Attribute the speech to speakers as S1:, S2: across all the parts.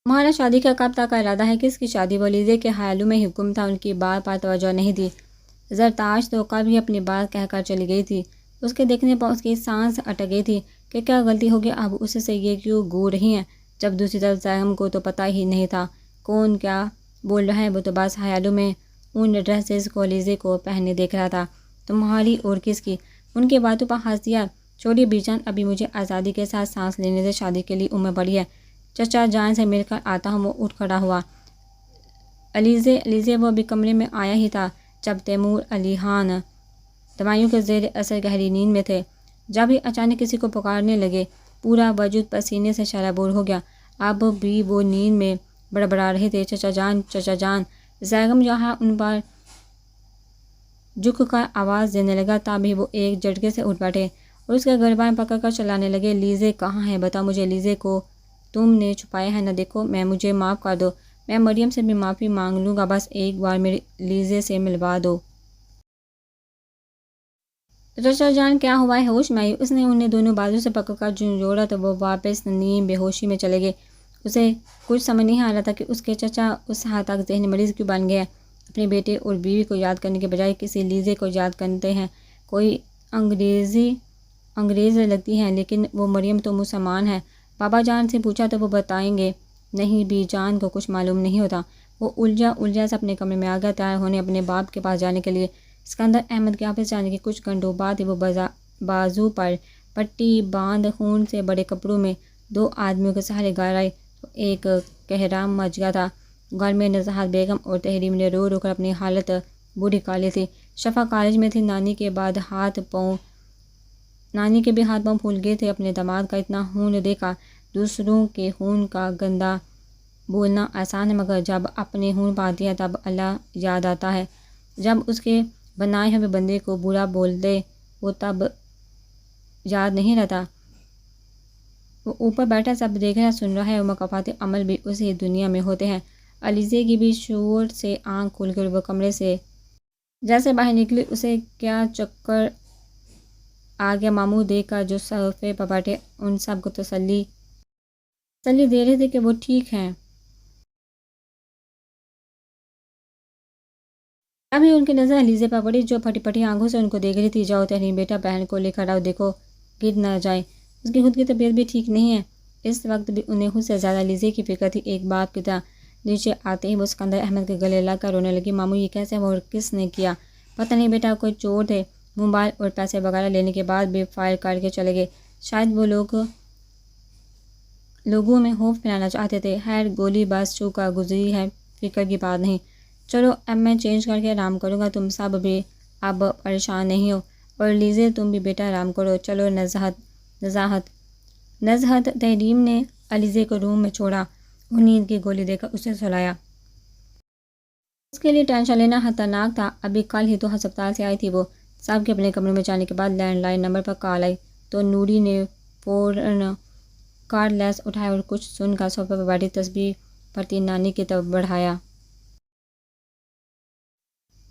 S1: تمہارا شادی کا کب تک کا ارادہ ہے؟ کس کی شادی؟ ولیزے کے خیالوں میں حکم تھا، ان کی بات پر توجہ نہیں تھی۔ زرتاش تو کب ہی اپنی بات کہہ کر چلی گئی تھی۔ اس کے دیکھنے پر اس کی سانس اٹک گئی تھی کہ کیا غلطی ہوگی، اب اس سے یہ کیوں گور رہی ہیں، جب دوسری طرف زیغم کو تو پتہ ہی نہیں تھا کون کیا بول رہا ہے۔ وہ تو بس خیالوں میں ان ڈریسز کو ولیزے کو پہنے دیکھ رہا تھا۔ تمہاری اور کس کی؟ ان کی باتوں پر ہنس دیا۔ چھوڑیے بی جان، ابھی مجھے آزادی کے ساتھ سانس لینے سے، شادی کے لیے عمر بڑی ہے۔ چچا جان سے مل کر آتا ہوں۔ وہ اٹھ کھڑا ہوا۔ علیزے وہ بھی کمرے میں آیا ہی تھا جب تیمور علی خان دوائیوں کے زیر اثر گہری نیند میں تھے، جب ہی اچانک کسی کو پکارنے لگے۔ پورا وجود پسینے سے شرابور ہو گیا۔ اب بھی وہ نیند میں بڑبڑا رہے تھے، چچا جان، چچا جان۔ زیغم یہاں ان پر جھک کر آواز دینے لگا، تبھی وہ ایک جھٹکے سے اٹھ بیٹھے اور اس کے گربان پکڑ کر چلانے لگے۔ لیزے کہاں ہے؟ بتاؤ مجھے، لیزے کو تم نے چھپایا ہے نا؟ دیکھو، مجھے معاف کر دو، میں مریم سے بھی معافی مانگ لوں گا، بس ایک بار میری لیزے سے ملوا دو۔ چچا جان کیا ہوا ہے؟ ہوش میں آئی۔ اس نے انہیں دونوں بازو سے پکڑ کر جھنجھوڑا تو وہ واپس نیم بے ہوشی میں چلے گئے۔ اسے کچھ سمجھ نہیں آ رہا تھا کہ اس کے چچا اس حد تک ذہنی مریض کیوں بن گئے ہیں۔ اپنے بیٹے اور بیوی کو یاد کرنے کے بجائے کسی لیزے کو یاد کرتے ہیں۔ کوئی انگریز لگتی ہیں، لیکن وہ مریم تو مسلمان ہے۔ بابا جان سے پوچھا تو وہ بتائیں گے نہیں، بی جان کو کچھ معلوم نہیں ہوتا۔ وہ الجھا سے اپنے کمرے میں آ گیا، تیار ہونے اپنے باپ کے پاس جانے کے لیے۔ اسکندر احمد کے آفس جانے کے کچھ گھنٹوں بعد ہی وہ بازو پر پٹی باندھ خون سے بڑے کپڑوں میں دو آدمیوں کے سہارے گھر آئے تو ایک کہرام مچ گیا تھا۔ گھر میں نزاہت بیگم اور تحریم نے رو رو کر اپنی حالت بری کر لی تھی۔ شفا کالج میں تھی، نانی کے بھی ہاتھ پاؤں پھول گئے تھے۔ اپنے داماد کا اتنا خون دیکھا۔ دوسروں کے خون کا گندا بولنا آسان ہے، مگر جب اپنے خون پاتی ہے تب اللہ یاد آتا ہے۔ جب اس کے بنائے ہوئے بندے کو برا بول دے وہ تب یاد نہیں رہتا۔ وہ اوپر بیٹھا سب دیکھ رہا سن رہا ہے، اور مکافات عمل بھی اسی دنیا میں ہوتے ہیں۔ علیزے کی بھی شور سے آنکھ کھل کر وہ کمرے سے جیسے باہر نکلی، اسے کیا چکر آ گیا۔ ماموں دیکھ کر جو صوفے پر بیٹھے ان سب کو تسلی دے رہے تھے کہ وہ ٹھیک ہیں۔ ابھی ان کی نظر علیزے پر پڑی جو پھٹی پھٹی آنکھوں سے ان کو دیکھ رہی تھی۔ جاؤ تحریم بیٹا، بہن کو لے کر آؤ، دیکھو گر نہ جائے، اس کی خود کی طبیعت بھی ٹھیک نہیں ہے۔ اس وقت بھی انہیں خود سے زیادہ علیزے کی فکر تھی۔ ایک باپ کی طرح نیچے آتے ہی وہ اسکندر احمد کے گلے لگ کر رونے لگی۔ ماموں یہ کیسے ہوا اور کس نے کیا؟ پتہ نہیں بیٹا، کوئی چور تھے، موبائل اور پیسے وغیرہ لینے کے بعد بھی فائر کر کے چلے گئے۔ شاید وہ لوگوں میں خوف پھیلانا چاہتے تھے۔ خیر، گولی بس چھو کر گزری ہے، فکر کی بات نہیں۔ چلو اب میں چینج کر کے آرام کروں گا، تم سب بھی اب پریشان نہیں ہو، اور لیزے تم بھی بیٹا آرام کرو۔ چلو نزہت تحریم نے علیزے کو روم میں چھوڑا اور نیند کی گولی دے کر اسے سلایا۔ اس کے لیے ٹینشن لینا خطرناک تھا۔ ابھی کل ہی تو ہسپتال سے آئی تھی وہ۔ سب کے اپنے کمروں میں جانے کے بعد لینڈ لائن نمبر پر کال آئی تو نوری نے فوراً کارڈ لیس اٹھایا اور کچھ سن کر صوفے پر بیٹھی تسبیح پڑھتی نانی کی طرف بڑھایا۔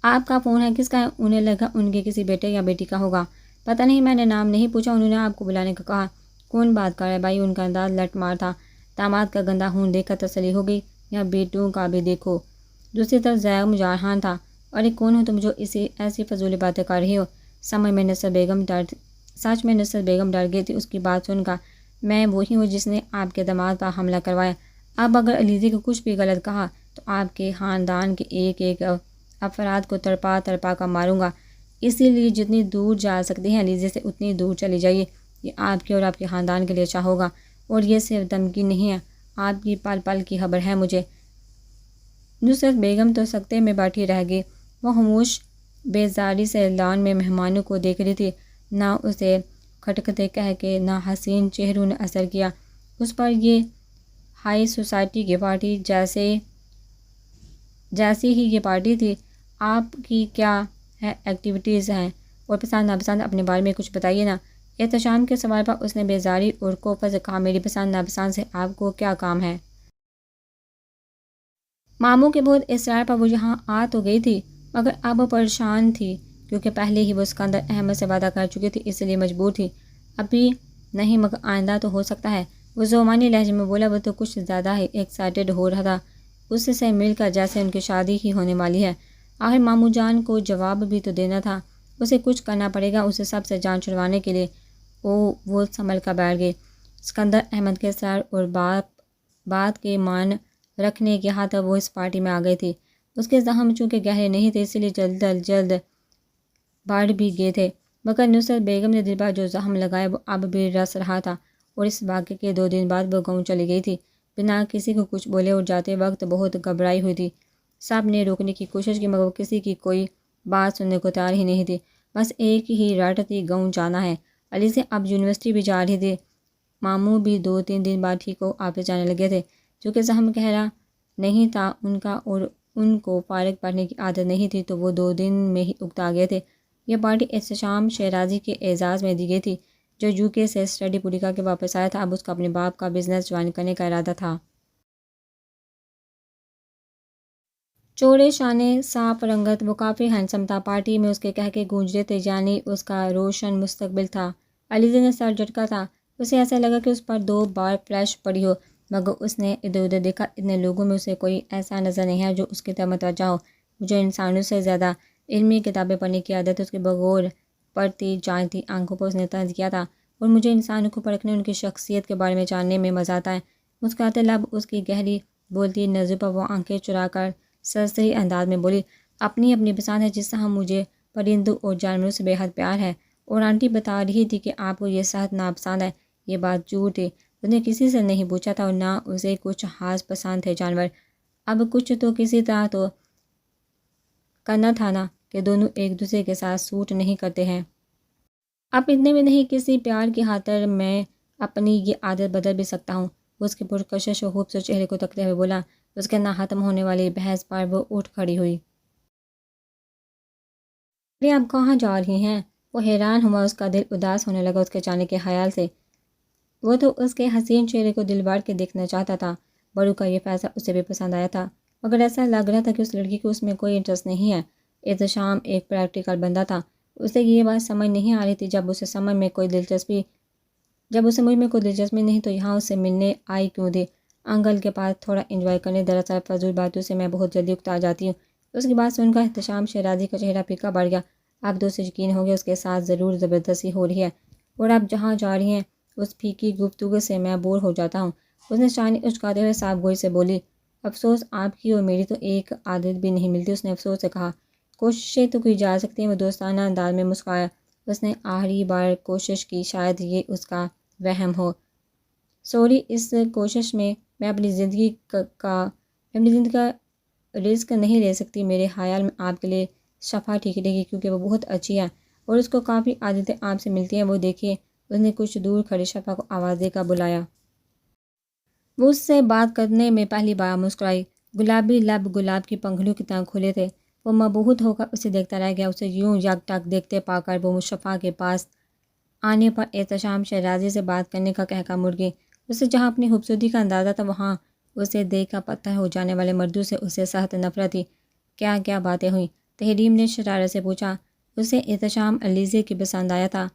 S1: آپ کا فون ہے؟ کس کا ہے؟ انہیں لگا ان کے کسی بیٹے یا بیٹی کا ہوگا۔ پتہ نہیں، میں نے نام نہیں پوچھا، انہوں نے آپ کو بلانے کا کہا۔ کون بات کر رہا ہے بھائی؟ ان کا انداز لٹ مار تھا۔ داماد کا گندا خون دیکھ کر تسلی ہو گئی، یا بیٹوں کا بھی دیکھو۔ دوسری طرف زیغم جارحان تھا۔ ارے کون ہو تم جو ایسی فضول باتیں کر رہی ہو؟ سچ میں نصرت بیگم ڈر گئی تھی اس کی بات سن کر۔ میں وہی ہوں جس نے آپ کے داماد پر حملہ کروایا۔ اب اگر علیزے کو کچھ بھی غلط کہا تو آپ کے خاندان کے ایک ایک افراد کو تڑپا کر ماروں گا۔ اسی لیے جتنی دور جا سکتی ہیں علیزے سے اتنی دور چلی جائیے، یہ آپ کے اور آپ کے خاندان کے لیے اچھا ہوگا۔ اور یہ صرف دھمکی نہیں ہے، آپ کی پل پل کی خبر ہے مجھے۔ نصرت بیگم تو سکتے میں بیٹھی رہ گئی۔ وہ خاموش بیزاری سے لان میں مہمانوں کو دیکھ رہی تھی۔ نہ اسے کھٹکھٹے کہہ کے نہ حسین چہروں نے اثر کیا اس پر۔ یہ ہائی سوسائٹی کی پارٹی جیسی ہی یہ پارٹی تھی۔ آپ کی کیا ایکٹیویٹیز ہیں اور پسند ناپسند؟ اپنے بارے میں کچھ بتائیے نا۔ احتشام کے سوال پر اس نے بیزاری اور کوفت سے کہا، میری پسند ناپسند سے آپ کو کیا کام ہے؟ ماموں کے بہت اصرار پر وہ یہاں آ تو گئی تھی، مگر اب پریشان تھی کیونکہ پہلے ہی وہ اسکندر احمد سے وعدہ کر چکی تھی، اس لیے مجبور تھی۔ ابھی نہیں مگر آئندہ تو ہو سکتا ہے۔ وہ زومانی لہجے میں بولا، وہ تو کچھ زیادہ ہی ایکسائٹڈ ہو رہا تھا اس سے مل کر جیسے ان کی شادی ہی ہونے والی ہے۔ آخر ماموں جان کو جواب بھی تو دینا تھا، اسے کچھ کرنا پڑے گا اسے سب سے جان چھڑوانے کے لیے۔ وہ سنبھل کر بیٹھ گئے۔ اسکندر احمد کے سر اور بات کے مان رکھنے کے ہاتھ وہ اس پارٹی میں آ گئی تھی۔ اس کے زخم چونکہ گہرے نہیں تھے، اس لیے جلد بڑھ بھی گئے تھے، مگر نصرت بیگم نے دل پر جو زخم لگایا وہ اب بھی رس رہا تھا، اور اس واقعے کے 2 دن بعد وہ گاؤں چلی گئی تھی، بنا کسی کو کچھ بولے، اور جاتے وقت بہت گھبرائی ہوئی تھی۔ سب نے روکنے کی کوشش کی، مگر وہ کسی کی کوئی بات سننے کو تیار ہی نہیں تھی، بس ایک ہی رٹ تھی، گاؤں جانا ہے۔ علی سے اب یونیورسٹی بھی جا رہی تھی۔ ماموں بھی 2-3 دن بعد ٹھیک ہو آفس جانے لگے تھے، چونکہ زخم گہرا نہیں تھا ان کا اور ان کو فارغ پڑھنے کی عادت نہیں تھی، تو وہ 2 دن میں ہی اکتا گئے تھے۔ یہ پارٹی احتشام شیرازی کے اعزاز میں دی گئی تھی، جو UK سے اسٹڈی پوری کر کے واپس آیا تھا۔ اب اس کا اپنے باپ کا بزنس جوائن کرنے کا ارادہ تھا۔ چوڑے شانے، صاف رنگت، وہ کافی ہینڈسم تھا۔ پارٹی میں اس کے کہکے گونج رہے تھے، یعنی اس کا روشن مستقبل تھا۔ علیزے نے سر جھٹکا تھا، اسے ایسا لگا کہ اس پر 2 بار فلیش پڑی ہو، مگر اس نے ادھر ادھر دیکھا، اتنے لوگوں میں اسے کوئی ایسا نظر نہیں ہے جو اس کی طرف متوجہ ہو۔ مجھے انسانوں سے زیادہ علمی کتابیں پڑھنے کی عادت ہے، اس کے بغور پڑھتی جانتی آنکھوں پر اس نے طنز کیا تھا، اور مجھے انسانوں کو پرکھنے، ان کی شخصیت کے بارے میں جاننے میں مزہ آتا ہے۔ مسکراتے لب، اس کی گہری بولتی نظر پر وہ آنکھیں چرا کر سرسری انداز میں بولی، اپنی پسند ہے، جس طرح مجھے پرندوں اور جانوروں سے بے حد پیار ہے، اور آنٹی بتا رہی تھی کہ آپ کو یہ صحت ناپسند ہے۔ یہ بات جھوٹ تھی، اس نے کسی سے نہیں پوچھا تھا، اور نہ اسے کچھ خاص پسند تھے جانور۔ اب کچھ تو کسی طرح تو کرنا تھا نا، کہ دونوں ایک دوسرے کے ساتھ سوٹ نہیں کرتے ہیں۔ اب اتنے میں نہیں، کسی پیار کی خاطر میں اپنی یہ عادت بدل بھی سکتا ہوں۔ وہ اس کے پرکشش و خوبصورت چہرے کو تکتے ہوئے بولا۔ اس کے نہ ختم ہونے والی بحث پر وہ اٹھ کھڑی ہوئی۔ ارے آپ کہاں جا رہی ہیں؟ وہ حیران ہوا، اس کا دل اداس ہونے لگا اس کے جانے کے خیال سے۔ وہ تو اس کے حسین چہرے کو دل بڑھ کے دیکھنا چاہتا تھا۔ بڑو کا یہ فیصلہ اسے بھی پسند آیا تھا، مگر ایسا لگ رہا تھا کہ اس لڑکی کو اس میں کوئی انٹرسٹ نہیں ہے۔ احتشام ایک پریکٹیکل بندہ تھا، اسے یہ بات سمجھ نہیں آ رہی تھی، جب اسے مجھ میں کوئی دلچسپی نہیں تو یہاں اس سے ملنے آئی کیوں تھی؟ انکل کے پاس تھوڑا انجوائے کرنے، دراصل فضول باتوں سے میں بہت جلدی اکتا جاتی ہوں۔ اس کی بات سن کر احتشام شیرازی کا چہرہ پھیکا پڑ گیا۔ اب تو اسے یقین ہو گیا اس کے ساتھ ضرور زبردستی ہو رہی ہے، اور اب جہاں جا رہی ہیں اس پھیکی گفتگو سے میں بور ہو جاتا ہوں۔ اس نے شانی اچکاتے ہوئے صاف گوئی سے بولی، افسوس آپ کی اور میری تو ایک عادت بھی نہیں ملتی۔ اس نے افسوس سے کہا، کوششیں تو کی جا سکتی ہیں۔ وہ دوستانہ انداز میں مسکرایا۔ اس نے آخری بار کوشش کی، شاید یہ اس کا وہم ہو۔ سوری، اس کوشش میں میں اپنی زندگی کا رزق نہیں لے سکتی۔ میرے خیال میں آپ کے لیے شفا ٹھیک رہے گی، کیونکہ وہ بہت اچھی ہے اور اس کو کافی عادتیں آپ سے ملتی ہیں۔ وہ دیکھیے، اس نے کچھ دور کھڑی شفا کو آواز دے کر بلایا۔ وہ اس سے بات کرنے میں پہلی بار مسکرائی۔ گلابی لب گلاب کی پنکھڑیوں کی طرح کھلے تھے۔ وہ مبہوت ہو کر اسے دیکھتا رہ گیا۔ اسے یوں یک ٹک دیکھتے پا کر وہ شفا کے پاس آنے پر احتشام شیرازی سے بات کرنے کا کہہ کر مڑ گئی۔ اسے جہاں اپنی خوبصورتی کا اندازہ تھا، وہاں اسے دیکھ کر پتھر ہو جانے والے مردوں سے اسے سخت نفرت تھی۔ کیا کیا باتیں ہوئیں؟ تحریم نے شرارت سے پوچھا۔ اسے احتشام علیزے کی پسند آیا تھا،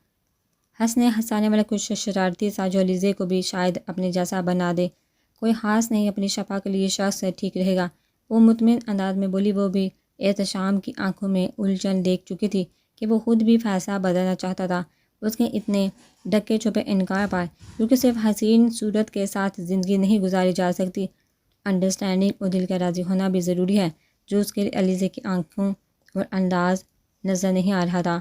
S1: ہنسنے ہنسانے والا، کچھ شرارتی سا، جو علیزے کو بھی شاید اپنے جیسا بنا دے۔ کوئی خاص نہیں، اپنی شفا کے لیے شخص ٹھیک رہے گا، وہ مطمئن انداز میں بولی۔ وہ بھی احتشام کی آنکھوں میں الجھن دیکھ چکی تھی کہ وہ خود بھی فیصلہ بدلنا چاہتا تھا اس کے اتنے ڈکے چھپے انکار پر، کیونکہ صرف حسین صورت کے ساتھ زندگی نہیں گزاری جا سکتی، انڈرسٹینڈنگ اور دل کا راضی ہونا بھی ضروری ہے، جو اس کے لیے علیزے کی آنکھوں اور انداز نظر نہیں آ رہا تھا۔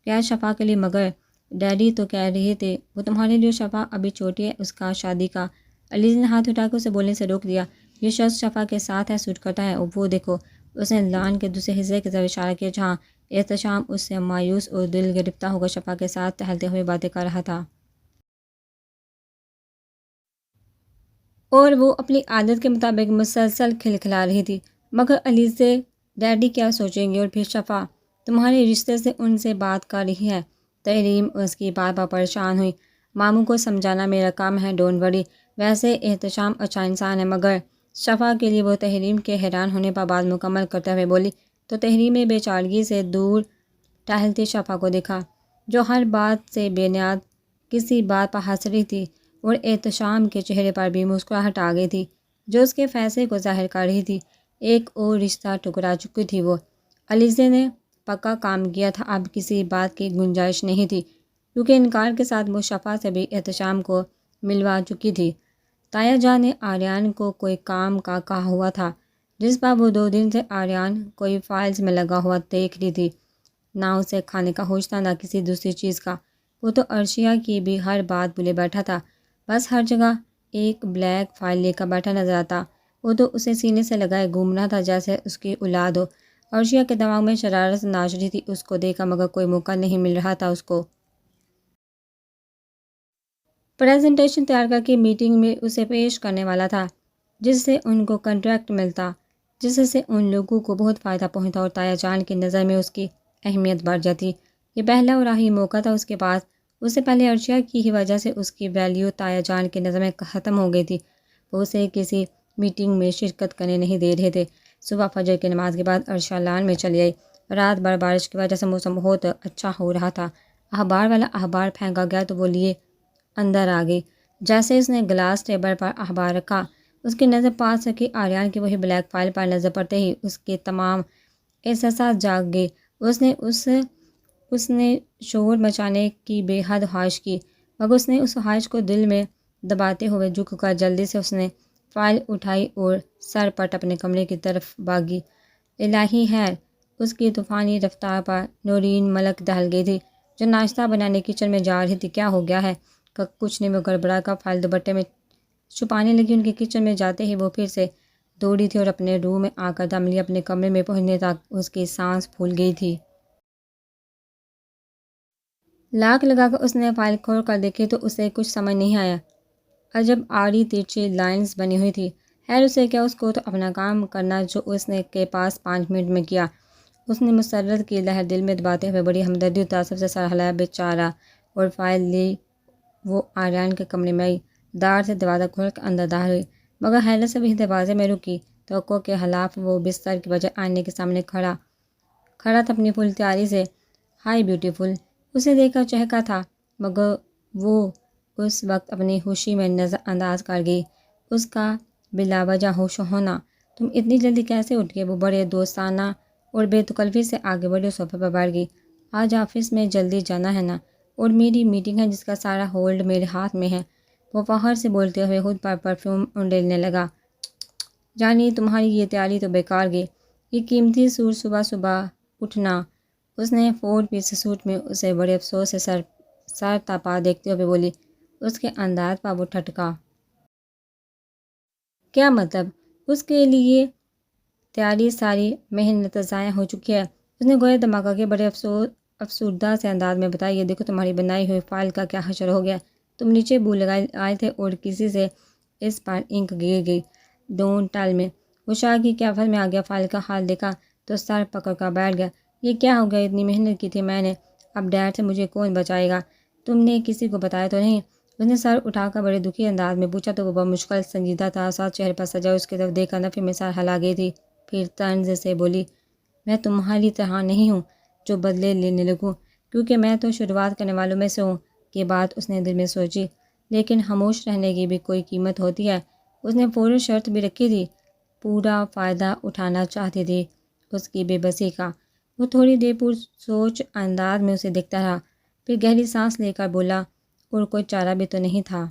S1: کیا شفا کے لیے؟ مگر ڈیڈی تو کہہ رہے تھے وہ تمہارے لیے۔ شفا ابھی چھوٹی ہے، اس کا شادی کا۔ علیزے نے ہاتھ اٹھا کر اسے بولنے سے روک دیا۔ یہ شخص شفا کے ساتھ ہے، سوٹ کرتا ہے، اور وہ دیکھو، اس نے لان کے دوسرے حصے کی طرف اشارہ کیا، جہاں احتشام اس سے مایوس اور دل گرفتہ ہو کر شفا کے ساتھ ٹہلتے ہوئے باتیں کر رہا تھا، اور وہ اپنی عادت کے مطابق مسلسل کھلکھلا رہی تھی۔ مگر علیزے، ڈیڈی کیا سوچیں گے؟ اور پھر شفا تمہارے رشتے سے ان سے بات کر رہی ہے۔ تحریم اس کی بات پر پریشان ہوئی۔ ماموں کو سمجھانا میرا کام ہے، ڈونٹ وری۔ ویسے احتشام اچھا انسان ہے، مگر شفا کے لیے وہ تحریم کے حیران ہونے پر بات مکمل کرتے ہوئے بولی۔ تو تحریم نے بے چارگی سے دور ٹہلتی شفا کو دیکھا، جو ہر بات سے بے نیاز کسی بات پر ہنس رہی تھی۔ اور احتشام کے چہرے پر بھی مسکراہٹ آ گئی تھی جو اس کے فیصلے کو ظاہر کر رہی تھی۔ ایک اور رشتہ ٹکرا چکی تھی وہ۔ علیزے نے پکا کام کیا تھا، اب کسی بات کی گنجائش نہیں تھی، کیونکہ انکار کے ساتھ وہ شفا سے بھی احتشام کو ملوا چکی تھی۔ تایا جان نے آریان کو کوئی کام کا کہا ہوا تھا جس پر وہ 2 دن سے آریان کوئی فائلز میں لگا ہوا دیکھ رہی تھی۔ نہ اسے کھانے کا ہوش تھا، نہ کسی دوسری چیز کا۔ وہ تو عرشیہ کی بھی ہر بات بھولے بیٹھا تھا، بس ہر جگہ ایک بلیک فائل لے کر بیٹھا نظر آتا۔ وہ تو اسے سینے سے لگائے گھوم رہا تھا جیسے اس کی اولاد ہو۔ عرشیہ کے دماغ میں شرارت ناچ رہی تھی اس کو دیکھا، مگر کوئی موقع نہیں مل رہا تھا اس کو۔ پریزنٹیشن تیار کر کے میٹنگ میں اسے پیش کرنے والا تھا جس سے ان کو کنٹریکٹ ملتا، جس سے ان لوگوں کو بہت فائدہ پہنچتا اور تایا جان کی نظر میں اس کی اہمیت بڑھ جاتی۔ یہ پہلا اور آخری موقع تھا اس کے پاس۔ اس سے پہلے عرشیہ کی ہی وجہ سے اس کی ویلیو تایا جان کی نظر میں ختم ہو گئی تھی۔ وہ اسے کسی میٹنگ میں شرکت کرنے نہیں دے رہے تھے۔ صبح فجر کی نماز کے بعد عرشیہ لان میں چلی آئی۔ رات بھر بارش کی وجہ سے موسم بہت اچھا ہو رہا تھا۔ اخبار والا اخبار پھینکا گیا تو وہ لیے اندر آ گئی۔ جیسے اس نے گلاس ٹیبل پر اخبار رکھا، اس کی نظر پاس رکھی آریان کی وہی بلیک فائل پر نظر پڑتے ہی اس کے تمام احساسات جاگ گئے۔ اس نے شور مچانے کی بے حد خواہش کی، مگر اس نے اس خواہش کو دل میں دباتے ہوئے جھک کر جلدی سے اس نے فائل اٹھائی اور سر پٹ اپنے کمرے کی طرف بھاگی۔ الہی خیر، اس کی طوفانی رفتار پر نورین ملک دہل گئی تھی جو ناشتہ بنانے کچن میں جا رہی تھی۔ کیا ہو گیا ہے؟ کچھ نہیں، وہ گڑبڑا کر فائل دوپٹے میں چھپانے لگی۔ ان کے کچن میں جاتے ہی وہ پھر سے دوڑی تھی اور اپنے روم میں آ کر دم لیا۔ اپنے کمرے میں پہنچنے تک اس کی سانس پھول گئی تھی۔ لاک لگا کر اس نے فائل کھول کر دیکھی تو اسے کچھ سمجھ نہیں آیا۔ عجب آڑی ترچھی لائنز بنی ہوئی تھی۔ خیر اسے کیا، اس کو تو اپنا کام کرنا جو اس نے کے پاس 5 منٹ میں کیا۔ اس نے مسرت کی لہر دل میں دباتے ہوئے بڑی ہمدردی اور تعصب سے سر ہلایا۔ بیچارہ، اور فائل لی وہ آریان کے کمرے میں آئی، دار سے دروازہ کھول کر اندر داخل ہوئی، مگر حیرت سے وہی دروازے میں رکی۔ توقع کے خلاف وہ بستر کی بجائے آئینے کے سامنے کھڑا تھا اپنی فل تیاری سے۔ ہائی بیوٹیفل، اسے دیکھ کر چہکا تھا، مگر وہ اس وقت اپنی خوشی میں نظر انداز کر گئی۔ اس کا بلا وجہ ہوش ہونا۔ تم اتنی جلدی کیسے اٹھ گئے؟ وہ بڑے دوستانہ اور بے تکلفی سے آگے بڑھے صوفے پر بیٹھ گئی۔ آج آفس میں جلدی جانا ہے نا، اور میری میٹنگ ہے جس کا سارا ہولڈ میرے ہاتھ میں ہے۔ وہ فخر سے بولتے ہوئے خود پر پرفیوم انڈیلنے لگا۔ جانی تمہاری یہ تیاری تو بیکار گئی، یہ قیمتی سوٹ صبح صبح اٹھنا۔ اس نے 4 پیس سوٹ میں اسے بڑے افسوس سے سر تپا دیکھتے ہوئے بولی۔ اس کے انداز پر وہ ٹھٹکا۔ کیا مطلب؟ اس کے لیے تیاری ساری محنت ضائع ہو چکی ہے؟ اس نے گویا دھماکہ کے بڑے افسردہ سے انداز میں بتایا۔ یہ دیکھو تمہاری بنائی ہوئی فائل کا کیا حشر ہو گیا۔ تم نیچے بھول آئے تھے اور کسی سے اس پر انک گر گئی۔ Don't tell me. وہ شاہ کی قیافت میں آ گیا۔ فائل کا حال دیکھا تو سر پکڑ کر بیٹھ گیا۔ یہ کیا ہو گیا؟ اتنی محنت کی تھی میں نے، اب ڈیڈ سے مجھے کون بچائے گا؟ تم نے کسی کو بتایا تو نہیں؟ اس نے سر اٹھا کر بڑے دکھی انداز میں پوچھا تو وہ بہت مشکل سنجیدہ تھا۔ ساتھ چہرے پر سجا اس کی طرف دیکھ کر نفی میں سر ہلا گئی تھی، پھر طنز سے بولی، میں تمہاری طرح نہیں ہوں جو بدلے لینے لگوں، کیونکہ میں تو شروعات کرنے والوں میں سے ہوں۔ یہ بات اس نے دل میں سوچی، لیکن خاموش رہنے کی بھی کوئی قیمت ہوتی ہے۔ اس نے فوراً شرط بھی رکھی تھی، پورا فائدہ اٹھانا چاہتی تھی اس کی بے بسی کا۔ وہ تھوڑی دیر پرسوچ انداز میں اسے دیکھتا رہا، پھر گہری سانس لے کر بولا، اور کوئی چارہ بھی تو نہیں تھا؟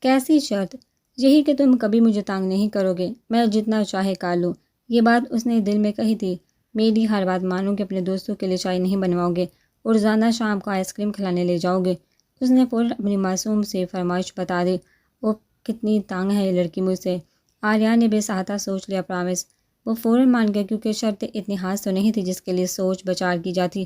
S1: کیسی شرط؟ یہی کہ تم کبھی مجھے تنگ نہیں کرو گے، میں جتنا چاہے کر لوں۔ یہ بات اس نے دل میں کہی تھی، میری ہر بات مانو گے، اپنے دوستوں کے لیے چائے نہیں بنواؤ گے اور روزانہ شام کو آئس کریم کھلانے لے جاؤ گے۔ اس نے فوراً اپنی معصوم سی فرمائش بتا دی۔ وہ کتنی تنگ ہے یہ لڑکی مجھ سے۔ آریان نے بے ساختہ سوچ لیا پرامس۔ وہ فوراً مان گیا کیونکہ شرطیں اتنی خاص تو نہیں تھی جس کے لیے سوچ بچار کی جاتی۔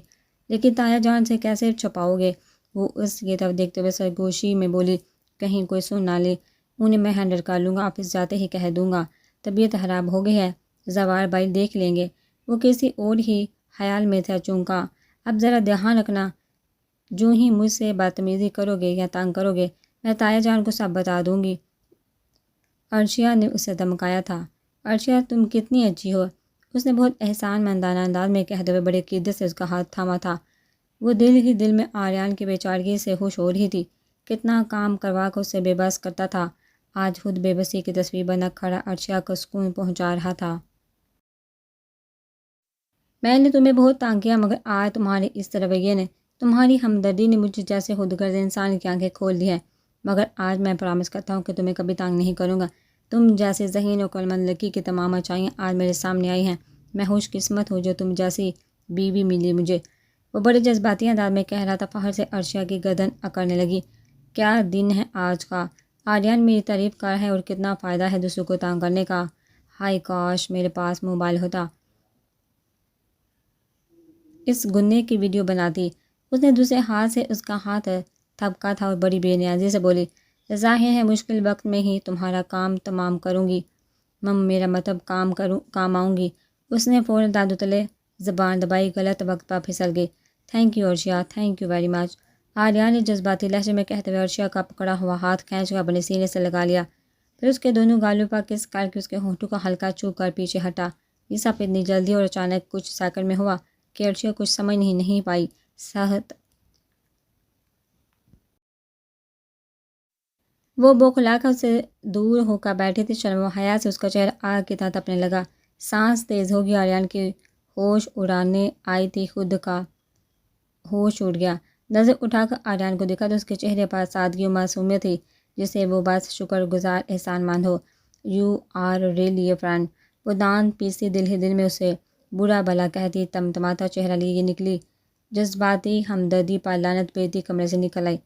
S1: لیکن تایا جان سے کیسے چھپاؤ گے؟ وہ اس کی طرف دیکھتے ہوئے سرگوشی میں بولی، کہیں کوئی سن نہ لے، انہیں میں ہینڈل کر لوں گا، آفس جاتے ہی کہہ دوں گا طبیعت خراب ہو گئی ہے، زوار بھائی دیکھ لیں گے۔ وہ کسی اور ہی خیال میں تھا چونکا، اب ذرا دھیان رکھنا، جو ہی مجھ سے بدتمیزی کرو گے یا تنگ کرو گے، میں تایا جان کو سب بتا دوں گی۔ عرشیہ نے اسے دھمکایا تھا۔ عرشیہ تم کتنی اچھی ہو، اس نے بہت احسان مندانہ انداز میں کہتے ہوئے بڑے عقیدت سے اس کا ہاتھ تھاما تھا۔ وہ دل ہی دل میں آریان کی بے چارگی سے خوش ہو رہی تھی۔ کتنا کام کروا کر اسے بے بس کرتا تھا، آج خود بے بسی کی تصویر بنا کھڑا عرشیہ کو سکون پہنچا رہا تھا۔ میں نے تمہیں بہت تانگ کیا، مگر آج تمہارے اس رویے نے، تمہاری ہمدردی نے مجھے جیسے خود غرض انسان کی آنکھیں کھول دی ہیں۔ مگر آج میں پرامس کرتا ہوں کہ تمہیں کبھی تانگ نہیں کروں گا۔ تم جیسے ذہین و عقلمند لڑکی کی تمام اچھائیاں آج میرے سامنے آئی ہیں۔ میں خوش قسمت ہوں جو تم جیسی بیوی ملی مجھے۔ وہ بڑے جذباتی انداز میں کہہ رہا تھا، فخر سے عرشیہ کی گردن اکڑنے لگی۔ کیا دن ہے آج کا، آریان میری تعریف کر ہے، اور کتنا فائدہ ہے دوسروں کو تانگ کرنے کا۔ ہائے کاش میرے پاس موبائل ہوتا، اس گنے کی ویڈیو بناتی۔ اس نے دوسرے ہاتھ سے اس کا ہاتھ تھپکا تھا اور بڑی بے نیازی سے بولی، ظاہر ہے مشکل وقت میں ہی تمہارا کام تمام کروں گی۔ میرا مطلب کام آؤں گی۔ اس نے فوراً دانتوں تلے زبان دبائی، غلط وقت پر پھسل گئی۔ Thank you Arshiya, thank you very much, Aryan نے جذباتی لہجے میں کہتے ہوئے عرشیہ کا پکڑا ہوا ہاتھ کھینچ کر اپنے سینے سے لگا لیا، پھر اس کے دونوں گالوں پر کس کر کے اس کے ہونٹوں کا ہلکا چھو کر پیچھے ہٹا۔ یہ سب اتنی جلدی اور اچانک کچھ سیکنڈ میں ہوا کہ عرشیہ کچھ سمجھ نہیں پائی۔ صحت وہ بوکھلا کر اسے دور ہو کر بیٹھی تھی، شرم و حیا سے اس کا چہرہ آگ کی طرح تپنے لگا۔ سانس تیز ہو گئی، آریان کی ہوش اڑانے آئی تھی، خود کا ہوش اڑ گیا۔ نظر اٹھا کر آریان کو دیکھا تو اس کے چہرے پر سادگی و معصومیت تھی جسے وہ بس شکر گزار احسان مند ہو۔ You are really a friend, وہ دانت پیستی دل ہی دل میں اسے برا بھلا کہتی تمتماتا چہرہ لیے نکلی، جذباتی ہمدردی پر لعنت بھیجتی کمرے سے نکل آئی۔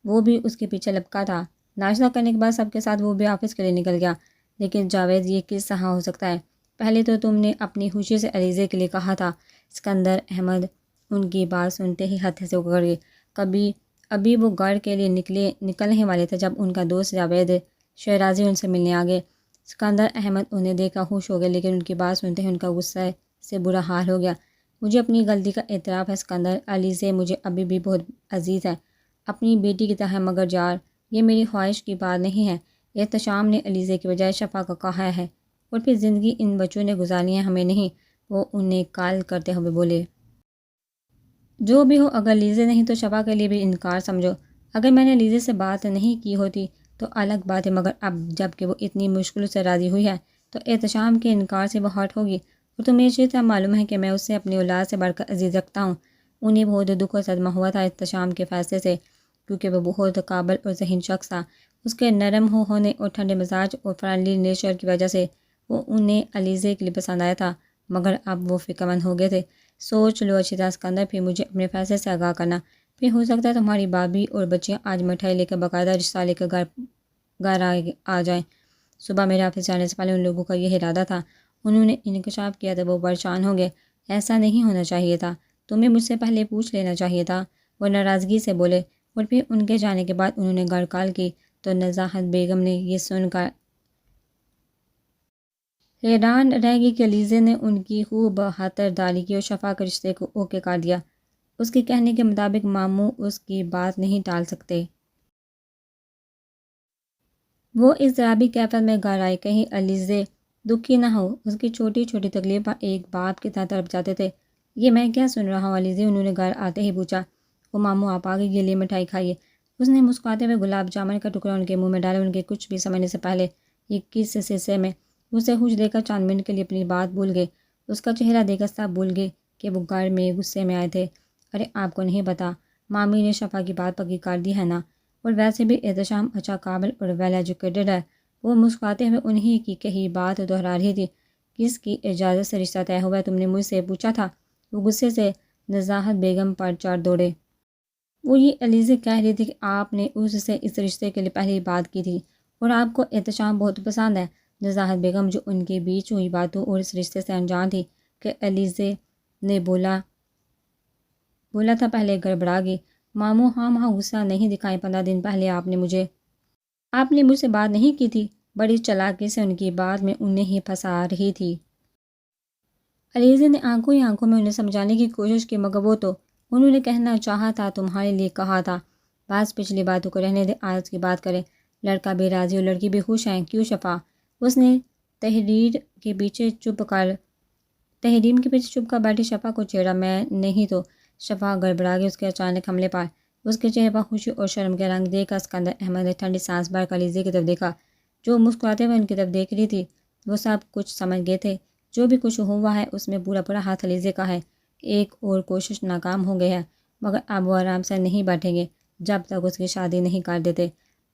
S1: وہ بھی اس کے پیچھے لپکا تھا۔ ناشتہ کرنے کے بعد سب کے ساتھ وہ بھی آفس کے لیے نکل گیا۔ لیکن جاوید، یہ کس طرح ہو سکتا ہے؟ پہلے تو تم نے اپنی خوشی سے علیزے کے لیے کہا تھا۔ اسکندر احمد ان کی بات سنتے ہی ہتھے سے اکڑ گئے۔ ابھی وہ گھر کے لیے نکلنے والے تھے جب ان کا دوست جاوید شیرازی ان سے ملنے آ گئے۔ اسکندر احمد انہیں دیکھ کر خوش ہو گئے، لیکن ان کی بات سنتے ہی ان کا غصے سے برا حال ہو گیا۔ مجھے اپنی غلطی کا اعتراف ہے اسکندر، علیزے مجھے ابھی بھی بہت عزیز ہے، اپنی بیٹی کی طرح، مگر جار یہ میری خواہش کی بات نہیں ہے۔ احتشام نے علیزے کی بجائے شفا کو کہا ہے، اور پھر زندگی ان بچوں نے گزارنی ہے، ہمیں نہیں۔ وہ انہیں کال کرتے ہوئے بولے، جو بھی ہو، اگر لیزے نہیں تو شفا کے لیے بھی انکار سمجھو۔ اگر میں نے لیزے سے بات نہیں کی ہوتی تو الگ بات ہے، مگر اب جب کہ وہ اتنی مشکل سے راضی ہوئی ہے تو احتشام کے انکار سے وہ ہٹ ہوگی۔ اور تمہیں اچھی طرح معلوم ہے کہ میں اسے اپنی اولاد سے بڑھ کر عزیز رکھتا ہوں۔ انہیں بہت دکھ اور صدمہ ہوا تھا احتشام کے فیصلے سے، کیونکہ وہ بہت قابل اور ذہین شخص تھا۔ اس کے نرم ہونے اور ٹھنڈے مزاج اور فرینڈلی نیچر کی وجہ سے وہ انہیں علیزے کے لیے پسند آیا تھا، مگر اب وہ فکر مند ہو گئے تھے۔ سوچ لو اچھی طرح اسکندر، پھر مجھے اپنے فیصلے سے آگاہ کرنا، پھر ہو سکتا ہے تمہاری بھابھی اور بچیاں آج مٹھائی لے کر باقاعدہ رشتہ لے کر گھر آ جائیں۔ صبح میرے آفس جانے سے پہلے ان لوگوں کا یہ ارادہ تھا، انہوں نے انکشاف کیا تو وہ پریشان ہو گئے۔ ایسا نہیں ہونا چاہیے تھا، تمہیں مجھ سے پہلے پوچھ لینا چاہیے تھا، وہ ناراضگی سے بولے۔ اور پھر ان کے جانے کے بعد انہوں نے گھر کال کی تو نزاہت بیگم نے یہ سن کر حیران رہ گئی کہ علیزے نے ان کی خوب خاطرداری کی اور شفا کے رشتے کو اوکے کر دیا۔ اس کے کہنے کے مطابق ماموں اس کی بات نہیں ٹال سکتے۔ وہ اضطرابی کیفیت میں گھر آئے، کہیں علیزے دکھی نہ ہو، اس کی چھوٹی چھوٹی تکلیف پر ایک باپ کی طرح تڑپ جاتے تھے۔ یہ میں کیا سن رہا ہوں علیزے، انہوں نے گھر آتے ہی پوچھا۔ وہ ماموں آپ آگے، یہ لیے مٹھائی کھائیے۔ اس نے مسکراتے ہوئے گلاب جامن کا ٹکڑا ان کے منہ میں ڈالا، ان کے کچھ بھی سمجھنے سے پہلے۔ یہ کس حصے میں؟ اسے خوش دیکھ کر چند منٹ کے لیے اپنی بات بھول گئے، اس کا چہرہ دیکھ کر سب بھول گئے کہ وہ گھر میں غصے میں آئے تھے۔ ارے آپ کو نہیں پتا، مامی نے شفا کی بات پکی کر دی ہے نا، اور ویسے بھی احتشام اچھا، قابل اور ویل ایجوکیٹڈ ہے۔ وہ مسکراتے ہوئے انہی کی کہی بات دہرا رہی تھی۔ کس کی اجازت سے رشتہ طے ہوا ہے؟ تم نے مجھ سے پوچھا تھا؟ وہ غصے سے نزاہت بیگم پر چڑھ دوڑے۔ وہ یہ علیزے کہہ رہی تھی کہ آپ نے اس سے اس رشتے کے لیے پہلے ہی بات کی تھی، اور آپ کو احتشام بہت پسند ہے۔ نزاہت بیگم، جو ان کے بیچ ہوئی باتوں اور اس رشتے سے انجان تھی کہ علیزے نے بولا تھا، پہلے گڑبڑا گئی۔ ماموں ہاں غصہ نہیں دکھائیں، 15 دن پہلے آپ نے مجھ سے بات نہیں کی تھی؟ بڑی چلاکی سے ان کی بات میں انہیں ہی پھنسا رہی تھی۔ علیزے نے آنکھوں میں انہیں سمجھانے کی کوشش کی، مگر وہ تو انہوں نے کہنا چاہا تھا تمہارے لیے کہا تھا۔ بس پچھلی باتوں کو رہنے دے، آج کی بات کریں۔ لڑکا بھی راضی اور لڑکی بھی خوش ہیں، کیوں شفا؟ اس نے تحریم کے پیچھے چپ کر بیٹھی شفا کو چھیڑا۔ میں نہیں تو۔ شفا گڑبڑا گئی اس کے اچانک حملے پر۔ اس کے چہرے پر خوشی اور شرم کے رنگ دیکھ کر اسکندر احمد نے ٹھنڈی سانس بھر کر علیزے کی طرف دیکھا جو مسکراتے ہوئے ان کی طرف دیکھ رہی تھی۔ وہ سب کچھ سمجھ گئے تھے، جو بھی کچھ ہوا ہے اس میں پورا ہاتھ علیزے کا ہے۔ ایک اور کوشش ناکام ہو گئی ہے، مگر اب وہ آرام سے نہیں بیٹھیں گے جب تک اس کی شادی نہیں کر دیتے۔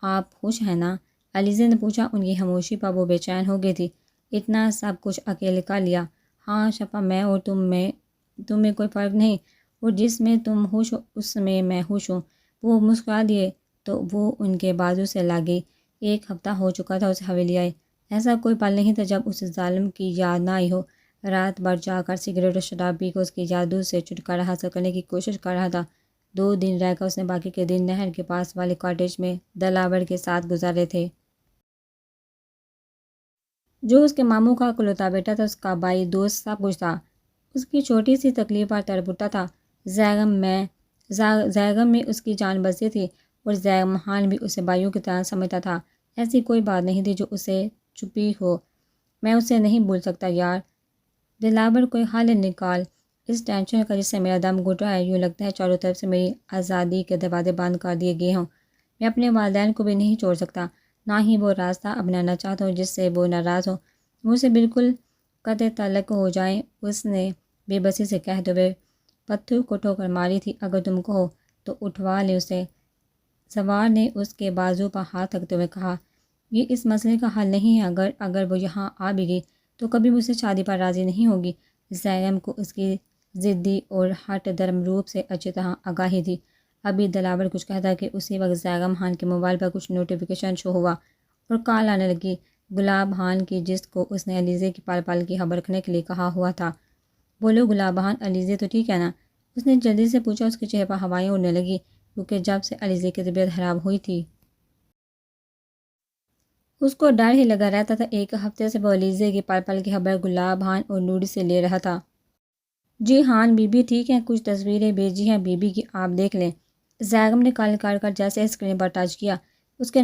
S1: آپ خوش ہیں نا؟ علیزے نے پوچھا۔ ان کی خاموشی پر وہ بے چین ہو گئی تھی۔ اتنا سب کچھ اکیلے کر لیا؟ ہاں شفا، میں اور تم میں کوئی فرق نہیں، اور جس میں تم خوش ہو اس میں میں خوش ہوں۔ وہ مسکرا دیے تو وہ ان کے بازو سے لگ گئی۔ 1 ہفتہ ہو چکا تھا اسے حویلی آئے۔ ایسا کوئی پل نہیں تھا جب اسے ظالم کی یاد نہ آئی ہو۔ رات بھر جا کر سگریٹ اور شراب پی کر اس کی جادو سے چھٹکارا حاصل کرنے کی کوشش کر رہا تھا۔ 2 دن رہ کر اس نے باقی کے دن نہر کے پاس والے کاٹیج میں دلاور کے ساتھ گزارے تھے، جو اس کے ماموں کا اکلوتا بیٹا تھا۔ اس کا بھائی، دوست، سب کچھ تھا۔ اس کی چھوٹی سی تکلیف پر تڑپ اٹھتا تھا۔ زیغم میں اس کی جان بستی تھی، اور زیغم خان بھی اسے بھائیوں کی طرح سمجھتا تھا۔ ایسی کوئی بات نہیں تھی جو اسے چھپی ہو۔ میں اسے نہیں بھول سکتا یار۔ دلاور کوئی حل نکال اس ٹینشن کا جس سے میرا دم گھٹ رہا ہے۔ یوں لگتا ہے چاروں طرف سے میری آزادی کے دروازے بند کر دیے گئے ہوں۔ میں اپنے والدین کو بھی نہیں چھوڑ سکتا، نہ ہی وہ راستہ اپنانا چاہتا ہوں جس سے وہ ناراض ہو، مجھ سے بالکل قطع تعلق ہو جائیں۔ اس نے بے بسی سے کہتے ہوئے پتھر کو ٹھوکر ماری تھی۔ اگر تم کہو تو اٹھوا لے اسے۔ سوار نے اس کے بازو پر ہاتھ رکھتے ہوئے کہا، یہ اس مسئلے کا حل نہیں ہے۔ اگر وہ یہاں آ بھی گئی تو کبھی مجھ سے شادی پر راضی نہیں ہوگی۔ زیغم کو اس کی ضدی اور ہٹ درم روپ سے اچھی طرح آگاہی تھی۔ ابھی دلاور کچھ کہتا کہ اسی وقت زیغم خان کے موبائل پر کچھ نوٹیفیکیشن شو ہوا اور کال آنے لگی، گلاب خان کی، جس کو اس نے علیزے کی پل پل کی خبر رکھنے کے لیے کہا ہوا تھا۔ بولو گلاب خان، علیزے تو ٹھیک ہے نا؟ اس نے جلدی سے پوچھا۔ اس کے چہرے پر ہوائیں اڑنے لگی، کیونکہ جب سے علیزے کی طبیعت خراب ہوئی تھی اس کو ڈر ہی لگا رہتا تھا۔ 1 ہفتے سے وہ علیزے کی پل پل کی خبر گلاب خان اور نوری سے لے رہا تھا۔ جی ہاں، بی بی ٹھیک ہے، کچھ تصویریں بھیجی ہیں بی بی کی، آپ دیکھ لیں۔ زیغم نے کال کر جیسے اسکرین پر ٹچ کیا، اس کے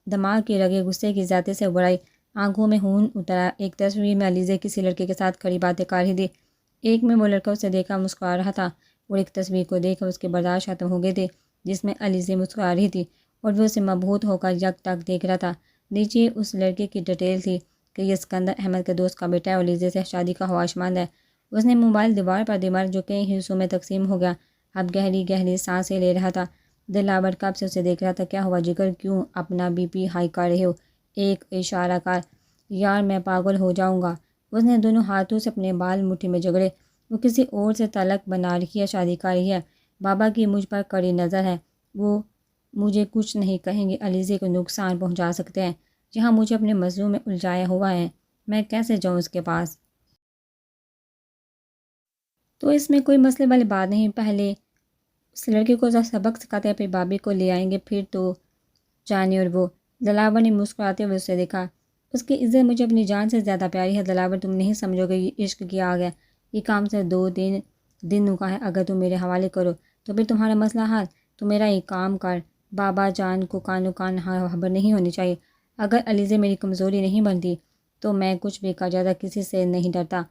S1: دماغ کی رگیں غصے کی زیادتی سے اڑ آئی، آنکھوں میں خون اترا۔ ایک تصویر میں علیزے کسی لڑکے کے ساتھ کھڑی باتیں کر رہی تھی۔ ایک میں وہ لڑکا اسے دیکھ کر مسکرا رہا تھا، اور ایک تصویر کو دیکھ کر اس کے برداشت ختم ہو گئے تھے جس میں علیزے مسکرا رہی تھی اور وہ اسے مبہوت ہو کر یک ٹک دیکھ رہا تھا۔ نیچے اس لڑکے کی ڈیٹیل تھی کہ یہ اسکندر احمد کے دوست کا بیٹا ہے اور علیزے سے شادی کا خواہشمند ہے۔ اس نے موبائل دیوار پر دیوار جو کئی حصوں میں تقسیم ہو گیا، اب گہری گہری سانسیں لے رہا تھا۔ دلاور کب سے اسے دیکھ رہا تھا۔ کیا ہوا جگر، کیوں اپنا بی پی ہائی کر رہے ہو؟ ایک اشارہ کر۔ یار میں پاگل ہو جاؤں گا۔ اس نے دونوں ہاتھوں سے اپنے بال مٹھی میں جگڑے۔ وہ کسی اور سے تعلق بنا رہی ہے، شادی کر رہی ہے۔ بابا کی مجھ پر کڑی نظر ہے، وہ مجھے کچھ نہیں کہیں گے، علیزے کو نقصان پہنچا سکتے ہیں۔ جہاں مجھے اپنے موضوع میں الجھایا ہوا ہے، میں کیسے جاؤں اس کے پاس؟ تو اس میں کوئی مسئلے والی بات نہیں، پہلے اس لڑکے کو سبق سکھاتے ہیں، پھر بابی کو لے آئیں گے، پھر تو جانے۔ اور وہ دلاور نے مسکراتے ہوئے اسے دیکھا۔ اس کی عزت مجھے اپنی جان سے زیادہ پیاری ہے دلاور، تم نہیں سمجھو گے یہ عشق کی آگ ہے۔ یہ کام سے 2-3 دن کا ہے، اگر تم میرے حوالے کرو تو پھر تمہارا مسئلہ حل۔ تو میرا ایک کام کر، بابا جان کو کانو کان خبر نہیں ہونی چاہیے۔ اگر علیزے میری کمزوری نہیں بنتی تو میں کچھ بھی کر جاتا، کسی سے نہیں ڈرتا۔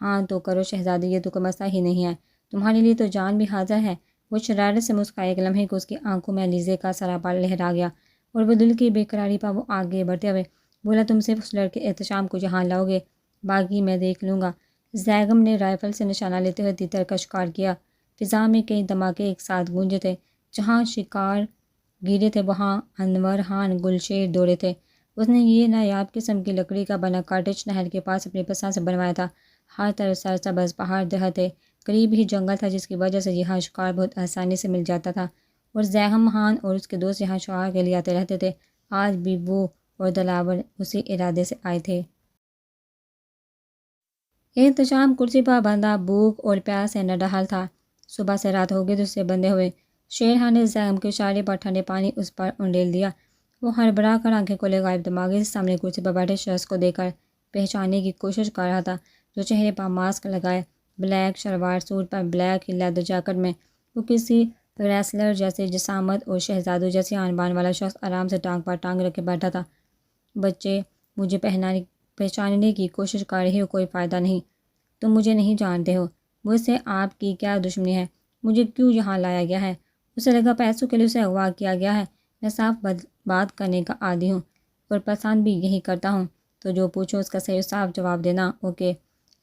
S1: ہاں تو کرو شہزادی، یہ تو کوئی مسئلہ ہی نہیں ہے، تمہارے لیے تو جان بھی حاضر ہے۔ وہ شرارت سے مسکرایا۔ ایک لمحے کو اس کی آنکھوں میں علیزے کا سراپا لہرا گیا، اور وہ دل کی بے قراری پر وہ آگے بڑھتے ہوئے بولا، تم صرف اس لڑکے احتشام کو یہاں لاؤ گے، باقی میں دیکھ لوں گا۔ زیغم نے رائفل سے نشانہ لیتے ہوئے تیتر کا شکار کیا۔ فضا میں کئی دھماکے ایک ساتھ گونجے تھے، جہاں شکار گرے تھے وہاں انور خان گلشیر دوڑے تھے۔ اس نے یہ نایاب قسم کی لکڑی کا بنا کاٹیج نہر کے پاس اپنی پسند سے بنوایا تھا۔ ہر طرف سرسبز پہاڑ درخت تھے، قریب ہی جنگل تھا، جس کی وجہ سے یہاں شکار بہت آسانی سے مل جاتا تھا، اور زیغم خان اور اس کے دوست یہاں شکار کے لیے آتے رہتے تھے۔ آج بھی وہ اور دلاور اسی ارادے سے آئے تھے۔ احتشام کرسی پر بندھا بھوک اور پیاس سے نڈھال تھا۔ صبح سے رات ہو گئی تو اسے بندھے ہوئے۔ شیر خان نے زیغم کے اشارے پر ٹھنڈے پانی اس پر انڈیل دیا۔ وہ ہڑبڑا کر آنکھیں کھولے غائب دماغی سے سامنے کرسی پر بیٹھے شخص کو دیکھ کر پہچاننے کی کوشش کر رہا تھا، جو چہرے پر ماسک لگائے، بلیک شلوار سوٹ پر بلیک لیدر جیکٹ میں۔ وہ کسی ریسلر جیسے جسامت اور شہزادوں جیسی آن بان والا شخص آرام سے ٹانگ پر ٹانگ رکھے بیٹھا تھا۔ بچے، مجھے پہچاننے کی کوشش کر رہی ہو، کوئی فائدہ نہیں، تم مجھے نہیں جانتے ہو، مجھ سے آپ کی کیا دشمنی ہے، مجھے کیوں یہاں لایا گیا ہے، اسے لگا پیسوں کے لیے اسے اغوا کیا گیا ہے۔ میں صاف بات کرنے کا عادی ہوں اور پسند بھی یہی کرتا ہوں، تو جو پوچھو اس کا صحیح صاف جواب دینا۔ اوکے،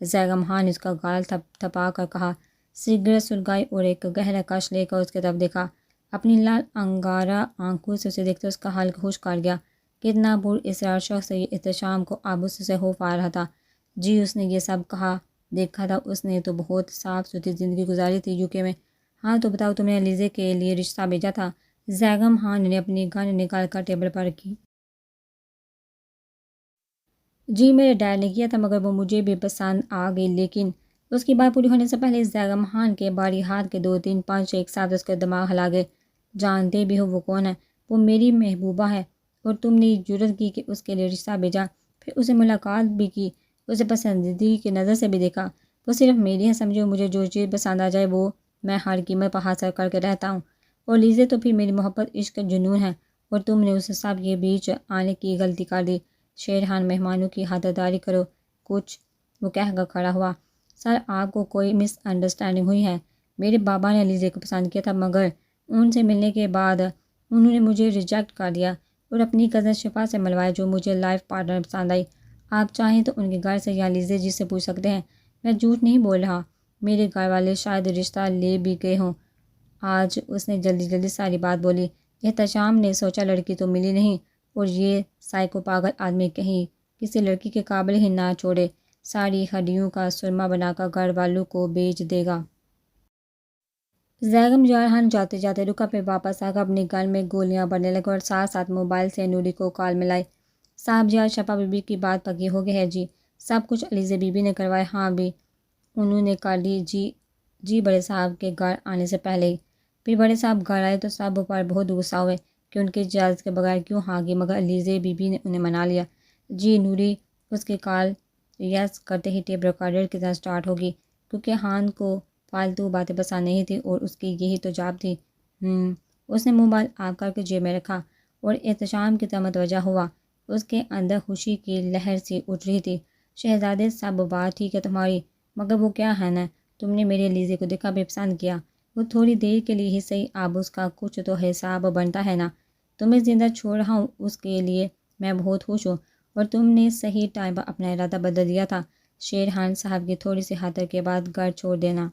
S1: زیغم خان نے اس کا گال تھپا کر کہا۔ سگریٹ سلگائی اور ایک گہرا کش لے کر اس کی طرف دیکھا۔ اپنی لال انگارہ آنکھوں سے اسے دیکھتے اس کا حلق خشک کر گیا۔ کتنا پر اسرار شخص یہ احتشام کو آبوس سے خوف آ رہا تھا۔ جی اس نے یہ سب کہا دیکھا تھا، اس نے تو بہت صاف ستھری زندگی گزاری تھی UK میں۔ ہاں تو بتاؤ، تم نے لیزے کے لیے رشتہ بھیجا تھا؟ زیغم خان نے اپنی گن نکال کر ٹیبل پر رکھی۔ جی میرے ڈیڈ نے کیا تھا، مگر وہ مجھے بھی پسند آ گئی، لیکن اس کی بات پوری ہونے سے پہلے زیغم خان کے باری ہاتھ کے 2-3 پنچ ایک ساتھ اس کا دماغ ہلا گئے۔ جانتے بھی ہو وہ کون ہے؟ وہ میری محبوبہ ہے، اور تم نے جرت کی کہ اس کے لیے رشتہ بھیجا، پھر اسے ملاقات بھی کی، اسے پسندیدگی کی نظر سے بھی دیکھا۔ وہ صرف میری ہے سمجھو، مجھے جو چیز پسند آ جائے وہ میں ہر قیمت پر حاصل کر کے رہتا ہوں۔ اور لیزے تو پھر میری محبت، عشق، جنون ہے، اور تم نے اس سب کے بیچ آنے کی غلطی کر دی۔ شیرخان مہمانوں کی خاطرداری کرو کچھ، وہ کہہ کر کھڑا ہوا۔ سر آپ کو کوئی مس انڈرسٹینڈنگ ہوئی ہے۔ میرے بابا نے لیزے کو پسند کیا تھا، مگر ان سے ملنے کے بعد انہوں نے مجھے ریجیکٹ کر دیا اور اپنی کزن شفا سے ملوایا جو مجھے لائف پارٹنر پسند آئی۔ آپ چاہیں تو ان کے گھر سے یا لیزے جی سے پوچھ سکتے ہیں، میں جھوٹ نہیں بول رہا۔ میرے گھر والے شاید رشتہ لے بھی گئے ہوں۔ آج اس نے جلدی ساری بات بولی۔ احتشام نے سوچا لڑکی تو ملی نہیں، اور یہ سائیکو پاگل آدمی کہیں کسی لڑکی کے قابل ہی نہ چھوڑے، ساری ہڈیوں کا سرما بنا کر گھر والوں کو بیچ دے گا۔ زیغم جارحان جاتے جاتے رکا، پھر واپس آ کر اپنی گن میں گولیاں بھرنے لگا اور ساتھ ساتھ موبائل سے نوری کو کال ملائی۔ صاحب جی آج شفا بی بی کی بات پکی ہو گئی ہے جی، سب کچھ علیزہ بی بی نے کروایا۔ ہاں بھی انہوں نے کر لی جی بڑے صاحب کے گھر آنے سے پہلے ہی۔ پھر بڑے صاحب گھر آئے تو سب پر بہت غصہ ہوئے کہ ان کی اجازت کے بغیر کیوں آ گئی، مگر علیزہ بی بی نے انہیں منا لیا۔ جی نوری اس کی کال یس کرتے ہی ٹیپ ریکارڈر کی طرح سٹارٹ ہوگی، کیونکہ خان کو فالتو باتیں پسند نہیں تھی اور اس کی یہی تو جاب تھی۔ اس نے موبائل آف کر کے جیب میں رکھا اور احتشام کی طرف متوجہ ہوا۔ اس کے اندر خوشی کی لہر سی اٹھ رہی تھی۔ شہزادے سب بات ٹھیک ہے تمہاری، مگر وہ کیا ہے نا، تم نے میرے لیزے کو دیکھا بھی پسند کیا، وہ تھوڑی دیر کے لیے ہی صحیح، اب اس کا کچھ تو حساب بنتا ہے نا۔ تمہیں زندہ چھوڑ رہا ہوں اس کے لیے میں بہت خوش ہوں، اور تم نے صحیح ٹائم پر اپنا ارادہ بدل دیا تھا۔ شیرخان صاحب کی تھوڑی سی خاطر کے بعد گھر چھوڑ دینا